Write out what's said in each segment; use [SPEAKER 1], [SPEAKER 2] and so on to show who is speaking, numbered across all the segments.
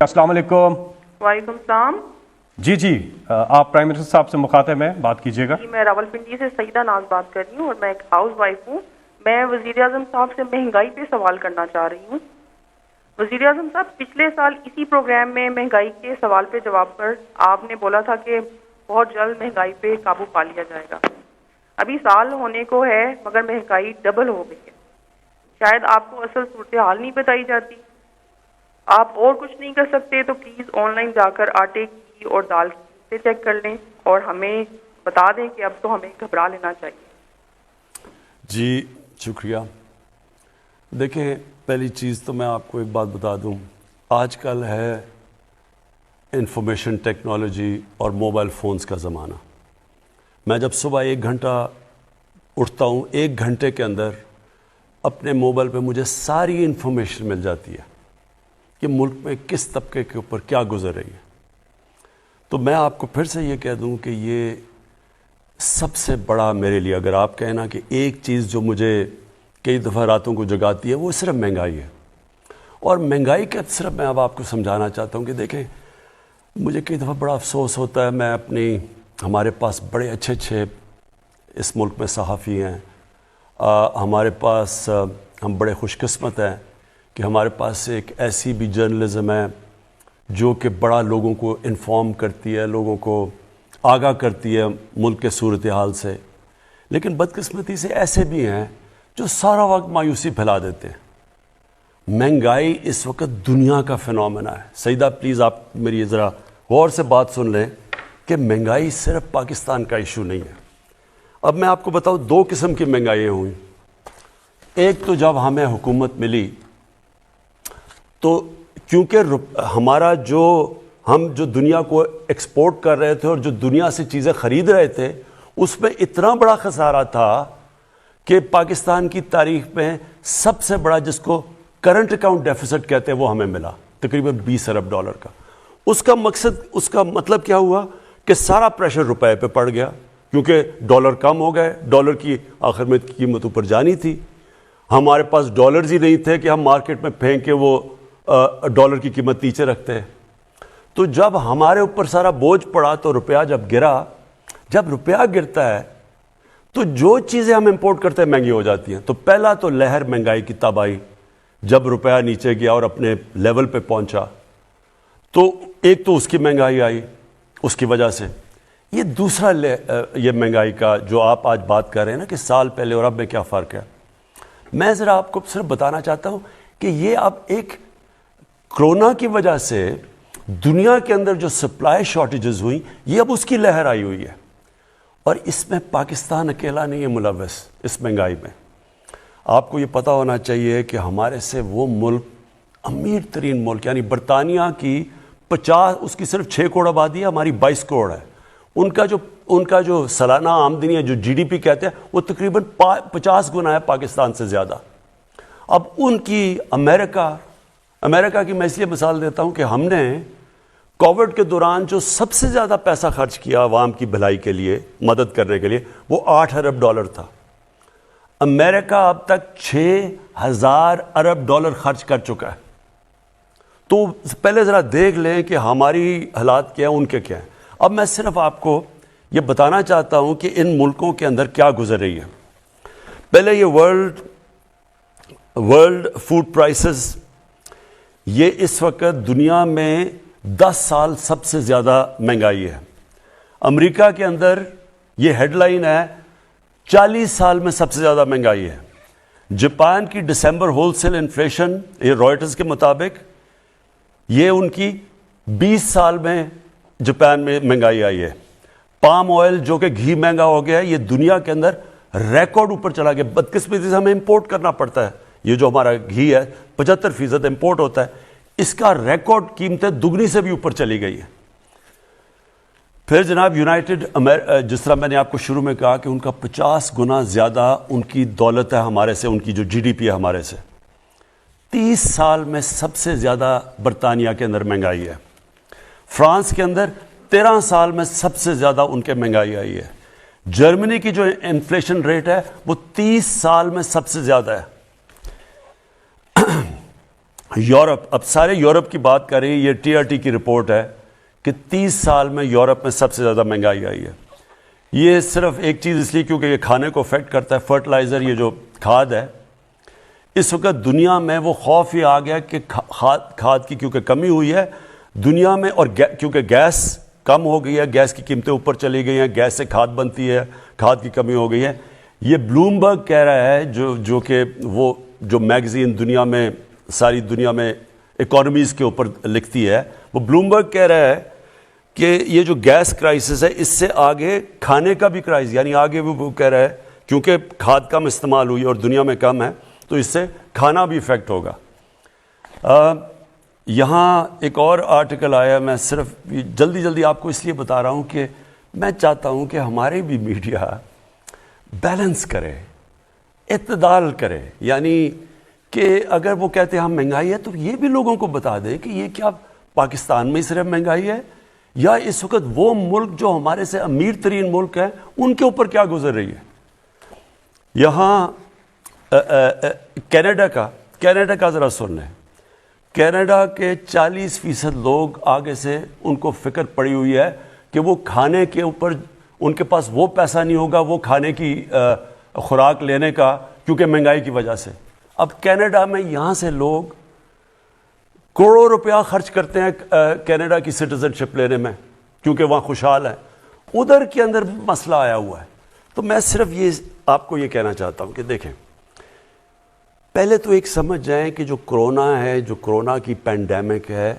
[SPEAKER 1] السلام علیکم.
[SPEAKER 2] وعلیکم السلام.
[SPEAKER 1] جی آپ پرائم منسٹر صاحب سے مخاطب ہیں, بات کیجیے گا.
[SPEAKER 2] جی میں راولپنڈی سے سعیدہ ناز بات کر رہی ہوں اور میں ایک ہاؤس وائف ہوں. میں وزیر اعظم صاحب سے مہنگائی پہ سوال کرنا چاہ رہی ہوں. وزیر اعظم صاحب, پچھلے سال اسی پروگرام میں مہنگائی کے سوال پہ جواب پر آپ نے بولا تھا کہ بہت جلد مہنگائی پہ قابو پا لیا جائے گا. ابھی سال ہونے کو ہے مگر مہنگائی ڈبل ہو گئی ہے. شاید آپ کو اصل صورتحال نہیں بتائی جاتی. آپ اور کچھ نہیں کر سکتے تو پلیز آن لائن جا کر آٹے کی اور دال کی قیمتیں چیک کر لیں اور ہمیں بتا دیں کہ اب تو ہمیں گھبرا لینا چاہیے.
[SPEAKER 3] جی شکریہ. دیکھیں, پہلی چیز تو میں آپ کو ایک بات بتا دوں, آج کل ہے انفارمیشن ٹیکنالوجی اور موبائل فونز کا زمانہ. میں جب صبح 1 گھنٹہ اٹھتا ہوں, 1 گھنٹے کے اندر اپنے موبائل پہ مجھے ساری انفارمیشن مل جاتی ہے کہ ملک میں کس طبقے کے اوپر کیا گزر رہی ہے. تو میں آپ کو پھر سے یہ کہہ دوں کہ یہ سب سے بڑا میرے لیے, اگر آپ کہیں نا کہ ایک چیز جو مجھے کئی دفعہ راتوں کو جگاتی ہے, وہ صرف مہنگائی ہے. اور مہنگائی کا صرف میں اب آپ کو سمجھانا چاہتا ہوں کہ دیکھیں, مجھے کئی دفعہ بڑا افسوس ہوتا ہے. میں ہمارے پاس بڑے اچھے اس ملک میں صحافی ہیں, ہمارے پاس ہم بڑے خوش قسمت ہیں کہ ہمارے پاس ایک ایسی بھی جرنلزم ہے جو کہ بڑا لوگوں کو انفارم کرتی ہے, لوگوں کو آگاہ کرتی ہے ملک کے صورتحال سے. لیکن بدقسمتی سے ایسے بھی ہیں جو سارا وقت مایوسی پھیلا دیتے ہیں. مہنگائی اس وقت دنیا کا فنومنا ہے. سعیدہ پلیز آپ میری ذرا غور سے بات سن لیں کہ مہنگائی صرف پاکستان کا ایشو نہیں ہے. اب میں آپ کو بتاؤں 2 قسم کی مہنگائیاں ہوئیں. ایک تو جب ہمیں حکومت ملی تو کیونکہ ہم جو دنیا کو ایکسپورٹ کر رہے تھے اور جو دنیا سے چیزیں خرید رہے تھے, اس میں اتنا بڑا خسارہ تھا کہ پاکستان کی تاریخ میں سب سے بڑا, جس کو کرنٹ اکاؤنٹ ڈیفیسٹ کہتے ہیں, وہ ہمیں ملا تقریباً $20 ارب کا. اس کا مطلب کیا ہوا کہ سارا پریشر روپے پہ پڑ گیا کیونکہ ڈالر کم ہو گئے. ڈالر کی آخر میں قیمت اوپر جانی تھی. ہمارے پاس ڈالرز ہی نہیں تھے کہ ہم مارکیٹ میں پھینک کے وہ ڈالر کی قیمت نیچے رکھتے ہیں. تو جب ہمارے اوپر سارا بوجھ پڑا تو روپیہ جب گرا, جب روپیہ گرتا ہے تو جو چیزیں ہم امپورٹ کرتے ہیں مہنگی ہو جاتی ہیں. تو پہلا تو لہر مہنگائی کی تب آئی جب روپیہ نیچے گیا اور اپنے لیول پہ پہنچا. تو ایک تو اس کی مہنگائی آئی اس کی وجہ سے. یہ دوسرا یہ مہنگائی کا جو آپ آج بات کر رہے ہیں نا کہ سال پہلے اور اب میں کیا فرق ہے, میں ذرا آپ کو صرف بتانا چاہتا ہوں کہ یہ اب ایک کرونا کی وجہ سے دنیا کے اندر جو سپلائی شارٹیجز ہوئیں, یہ اب اس کی لہر آئی ہوئی ہے. اور اس میں پاکستان اکیلا نہیں ہے ملوث اس مہنگائی میں. آپ کو یہ پتہ ہونا چاہیے کہ ہمارے سے وہ ملک, امیر ترین ملک یعنی برطانیہ کی 50, اس کی صرف 6 کروڑ آبادی ہے, ہماری 22 کروڑ ہے. ان کا جو سالانہ آمدنی ہے, جو GDP کہتے ہیں, وہ تقریباً 50 گنا ہے پاکستان سے زیادہ. اب ان کی امریکہ کی میں اس لیے مثال دیتا ہوں کہ ہم نے کووڈ کے دوران جو سب سے زیادہ پیسہ خرچ کیا عوام کی بھلائی کے لیے, مدد کرنے کے لیے, وہ $8 ارب تھا. امریکہ اب تک $6,000 ارب خرچ کر چکا ہے. تو پہلے ذرا دیکھ لیں کہ ہماری حالات کیا ہیں, ان کے کیا ہیں. اب میں صرف آپ کو یہ بتانا چاہتا ہوں کہ ان ملکوں کے اندر کیا گزر رہی ہے. پہلے یہ ورلڈ فوڈ پرائسز, یہ اس وقت دنیا میں 10 سال سب سے زیادہ مہنگائی ہے. امریکہ کے اندر یہ ہیڈ لائن ہے 40 سال میں سب سے زیادہ مہنگائی ہے. جاپان کی دسمبر ہول سیل انفلیشن, یہ رائٹرز کے مطابق, یہ ان کی 20 سال میں جاپان میں مہنگائی آئی ہے. پام آئل جو کہ گھی مہنگا ہو گیا ہے, یہ دنیا کے اندر ریکارڈ اوپر چلا گیا. بدقسمتی سے ہمیں امپورٹ کرنا پڑتا ہے. یہ جو ہمارا گھی ہے 75% امپورٹ ہوتا ہے, اس کا ریکارڈ قیمتیں دگنی سے بھی اوپر چلی گئی ہیں. پھر جناب جس طرح میں نے آپ کو شروع میں کہا کہ ان کا 50 گنا زیادہ ان کی دولت ہے ہمارے سے, ان کی جو GDP ہے ہمارے سے. 30 سال میں سب سے زیادہ برطانیہ کے اندر مہنگائی ہے. فرانس کے اندر 13 سال میں سب سے زیادہ ان کے مہنگائی آئی ہے. جرمنی کی جو انفلیشن ریٹ ہے وہ 30 سال میں سب سے زیادہ ہے. یورپ، اب سارے یورپ کی بات کر رہی ہے، یہ ٹی آر ٹی کی رپورٹ ہے کہ 30 سال میں یورپ میں سب سے زیادہ مہنگائی آئی ہے. یہ صرف ایک چیز اس لیے کیونکہ یہ کھانے کو افیکٹ کرتا ہے، فرٹیلائزر، یہ جو کھاد ہے. اس وقت دنیا میں وہ خوف یہ آ گیا کہ کھاد کی کیونکہ کمی ہوئی ہے دنیا میں، اور کیونکہ گیس کم ہو گئی ہے، گیس کی قیمتیں اوپر چلی گئی ہیں، گیس سے کھاد بنتی ہے، کھاد کی کمی ہو گئی ہے. یہ بلومبرگ کہہ رہا ہے، جو کہ وہ جو میگزین دنیا میں ساری دنیا میں اکانومیز کے اوپر لکھتی ہے، وہ بلومبرگ کہہ رہا ہے کہ یہ جو گیس کرائسس ہے اس سے آگے کھانے کا بھی کرائسس، یعنی آگے وہ کہہ رہا ہے کیونکہ کھاد کم استعمال ہوئی اور دنیا میں کم ہے تو اس سے کھانا بھی افیکٹ ہوگا. یہاں ایک اور آرٹیکل آیا، میں صرف جلدی آپ کو اس لیے بتا رہا ہوں کہ میں چاہتا ہوں کہ ہمارے بھی میڈیا بیلنس کرے، اعتدال کرے. یعنی کہ اگر وہ کہتے ہیں ہم مہنگائی ہے تو یہ بھی لوگوں کو بتا دیں کہ یہ کیا پاکستان میں صرف مہنگائی ہے یا اس وقت وہ ملک جو ہمارے سے امیر ترین ملک ہے ان کے اوپر کیا گزر رہی ہے. یہاں کینیڈا کا ذرا سن لیں. کینیڈا کے 40% لوگ آگے سے ان کو فکر پڑی ہوئی ہے کہ وہ کھانے کے اوپر ان کے پاس وہ پیسہ نہیں ہوگا وہ کھانے کی خوراک لینے کا، کیونکہ مہنگائی کی وجہ سے. اب کینیڈا میں یہاں سے لوگ کروڑوں روپیہ خرچ کرتے ہیں کینیڈا کی سٹیزن شپ لینے میں کیونکہ وہاں خوشحال ہیں. ادھر کے اندر مسئلہ آیا ہوا ہے. تو میں صرف یہ آپ کو یہ کہنا چاہتا ہوں کہ دیکھیں، پہلے تو ایک سمجھ جائیں کہ جو کرونا ہے، جو کرونا کی پینڈیمک ہے،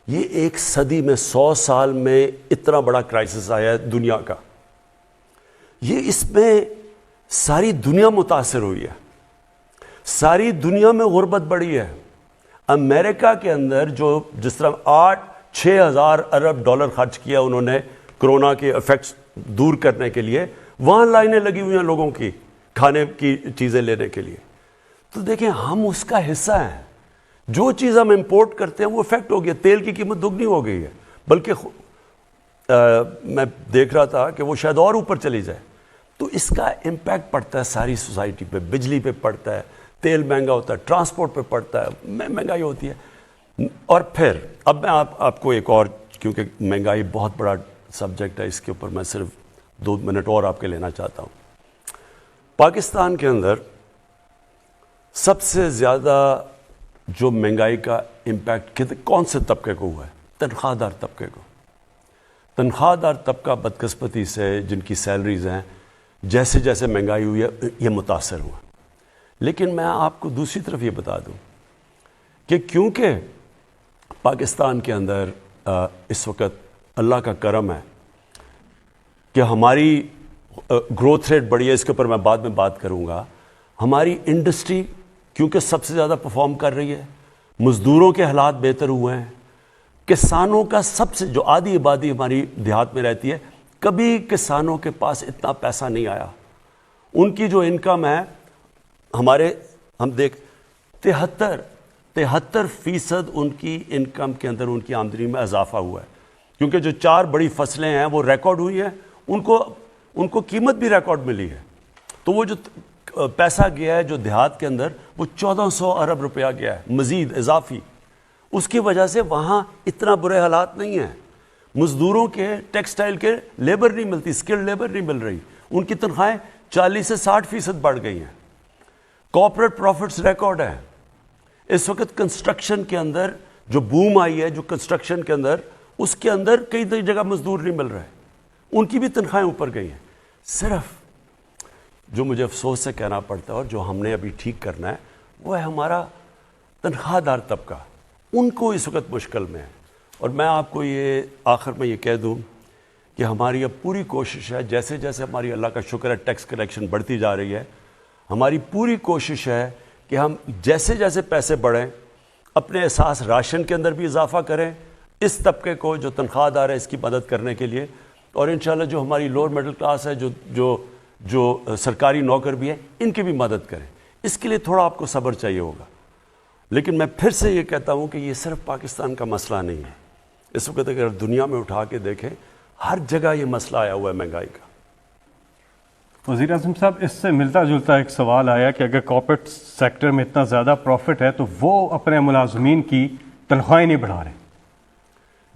[SPEAKER 3] یہ ایک صدی میں 100 سال میں اتنا بڑا کرائسس آیا ہے دنیا کا. یہ اس میں ساری دنیا متاثر ہوئی ہے، ساری دنیا میں غربت بڑھی ہے. امریکہ کے اندر جو جس طرح 6,000 ارب ڈالر خرچ کیا انہوں نے کرونا کے ایفیکٹس دور کرنے کے لیے، وہاں لائنیں لگی ہوئی ہیں لوگوں کی کھانے کی چیزیں لینے کے لیے. تو دیکھیں ہم اس کا حصہ ہیں. جو چیز ہم امپورٹ کرتے ہیں وہ افیکٹ ہو گیا. تیل کی قیمت دگنی ہو گئی ہے، بلکہ میں دیکھ رہا تھا کہ وہ شاید اور اوپر چلی جائے. تو اس کا امپیکٹ پڑتا ہے ساری سوسائٹی پہ. بجلی پہ پڑتا ہے، تیل مہنگا ہوتا ہے، ٹرانسپورٹ پہ پڑتا ہے، مہنگائی ہوتی ہے. اور پھر اب میں آپ کو ایک اور، کیونکہ مہنگائی بہت بڑا سبجیکٹ ہے، اس کے اوپر میں صرف 2 منٹ اور آپ کے لینا چاہتا ہوں. پاکستان کے اندر سب سے زیادہ جو مہنگائی کا امپیکٹ کون سے طبقے کو ہوا ہے؟ تنخواہ دار طبقے کو. تنخواہ دار طبقہ بدقسمتی سے جن کی سیلریز ہیں، جیسے جیسے مہنگائی ہوئی ہے یہ متاثر ہوا. لیکن میں آپ کو دوسری طرف یہ بتا دوں کہ کیونکہ پاکستان کے اندر اس وقت اللہ کا کرم ہے کہ ہماری گروتھ ریٹ بڑھی ہے، اس کے اوپر میں بعد میں بات کروں گا. ہماری انڈسٹری کیونکہ سب سے زیادہ پرفارم کر رہی ہے، مزدوروں کے حالات بہتر ہوئے ہیں. کسانوں کا سب سے جو آدھی آبادی ہماری دیہات میں رہتی ہے، کبھی کسانوں کے پاس اتنا پیسہ نہیں آیا. ان کی جو انکم ہے ہم دیکھ 73% ان کی انکم کے اندر ان کی آمدنی میں اضافہ ہوا ہے. کیونکہ جو 4 بڑی فصلیں ہیں وہ ریکارڈ ہوئی ہیں، ان کو قیمت بھی ریکارڈ ملی ہے. تو وہ جو پیسہ گیا ہے جو دیہات کے اندر، وہ 1400 ارب روپیہ گیا ہے مزید اضافی. اس کی وجہ سے وہاں اتنا برے حالات نہیں ہیں. مزدوروں کے ٹیکسٹائل کے لیبر نہیں ملتی، سکل لیبر نہیں مل رہی. ان کی تنخواہیں 40 سے 60% بڑھ گئی ہیں. کارپوریٹ پروفٹس ریکارڈ ہے. اس وقت کنسٹرکشن کے اندر جو بوم آئی ہے، جو کنسٹرکشن کے اندر، اس کے اندر کئی جگہ مزدور نہیں مل رہے، ان کی بھی تنخواہیں اوپر گئی ہیں. صرف جو مجھے افسوس سے کہنا پڑتا ہے اور جو ہم نے ابھی ٹھیک کرنا ہے وہ ہے ہمارا تنخواہ دار طبقہ. ان کو اس وقت مشکل میں ہے. اور میں آپ کو یہ آخر میں یہ کہہ دوں کہ ہماری اب پوری کوشش ہے، جیسے جیسے ہماری اللہ کا شکر ہے ٹیکس کلیکشن بڑھتی جا رہی ہے، ہماری پوری کوشش ہے کہ ہم جیسے جیسے پیسے بڑھیں اپنے احساس راشن کے اندر بھی اضافہ کریں، اس طبقے کو جو تنخواہ دار ہے اس کی مدد کرنے کے لیے. اور انشاءاللہ جو ہماری لوور مڈل کلاس ہے، جو سرکاری نوکر بھی ہیں، ان کی بھی مدد کریں. اس کے لیے تھوڑا آپ کو صبر چاہیے ہوگا. لیکن میں پھر سے یہ کہتا ہوں کہ یہ صرف پاکستان کا مسئلہ نہیں ہے. اس وقت اگر دنیا میں اٹھا کے دیکھیں، ہر جگہ یہ مسئلہ آیا ہوا ہے مہنگائی کا.
[SPEAKER 1] وزیر اعظم صاحب اس سے ملتا جلتا ایک سوال آیا کہ اگر کارپوریٹ سیکٹر میں اتنا زیادہ پروفٹ ہے تو وہ اپنے ملازمین کی تنخواہیں نہیں بڑھا رہے.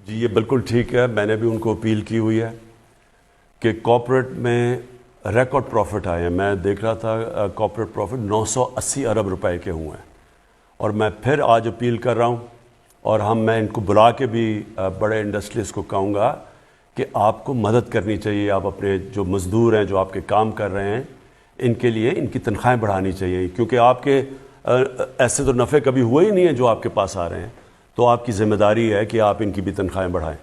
[SPEAKER 3] جی یہ بالکل ٹھیک ہے. میں نے بھی ان کو اپیل کی ہوئی ہے کہ کارپوریٹ میں ریکارڈ پروفٹ آئے ہیں. میں دیکھ رہا تھا کارپوریٹ پروفٹ 980 ارب روپے کے ہوئے ہیں. اور میں پھر آج اپیل کر رہا ہوں اور میں ان کو بلا کے بھی بڑے انڈسٹریز کو کہوں گا کہ آپ کو مدد کرنی چاہیے. آپ اپنے جو مزدور ہیں جو آپ کے کام کر رہے ہیں ان کے لیے ان کی تنخواہیں بڑھانی چاہیے, کیونکہ آپ کے ایسے تو نفع کبھی ہوئے ہی نہیں ہیں جو آپ کے پاس آ رہے ہیں. تو آپ کی ذمہ داری ہے کہ آپ ان کی بھی تنخواہیں بڑھائیں.